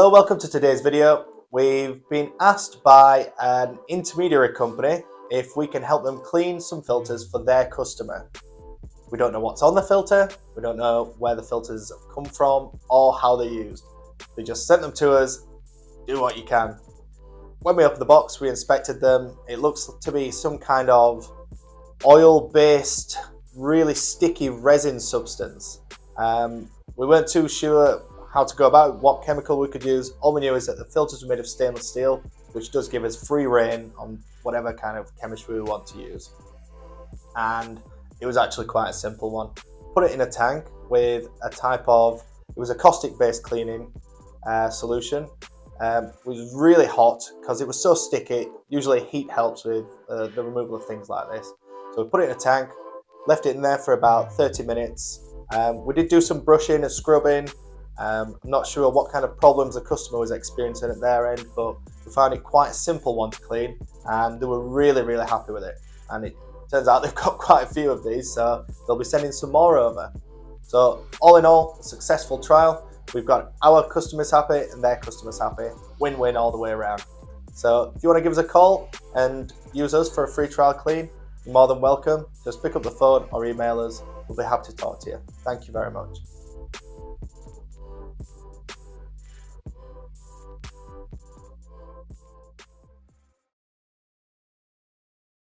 Hello, welcome to today's video. We've been asked by an intermediary company if we can help them clean some filters for their customer. We don't know what's on the filter, we don't know where the filters have come from or how they're used. They just sent them to us, do what you can. When we opened the box, we inspected them. It looks to be some kind of oil-based, really sticky resin substance. We weren't too sure how to go about it, what chemical we could use. All we knew is that the filters were made of stainless steel, which does give us free rein on whatever kind of chemistry we want to use. And it was actually quite a simple one. Put it in a tank with a type of, it was a caustic based cleaning solution. It was really hot because it was so sticky. Usually heat helps with the removal of things like this. So we put it in a tank, left it in there for about 30 minutes. We did do some brushing and scrubbing. I'm not sure what kind of problems the customer was experiencing at their end, but we found it quite a simple one to clean and they were really happy with it. And it turns out they've got quite a few of these, so they'll be sending some more over. So all in all, a successful trial. We've got our customers happy and their customers happy. Win-win all the way around. So if you want to give us a call and use us for a free trial clean, you're more than welcome. Just pick up the phone or email us. We'll be happy to talk to you. Thank you very much.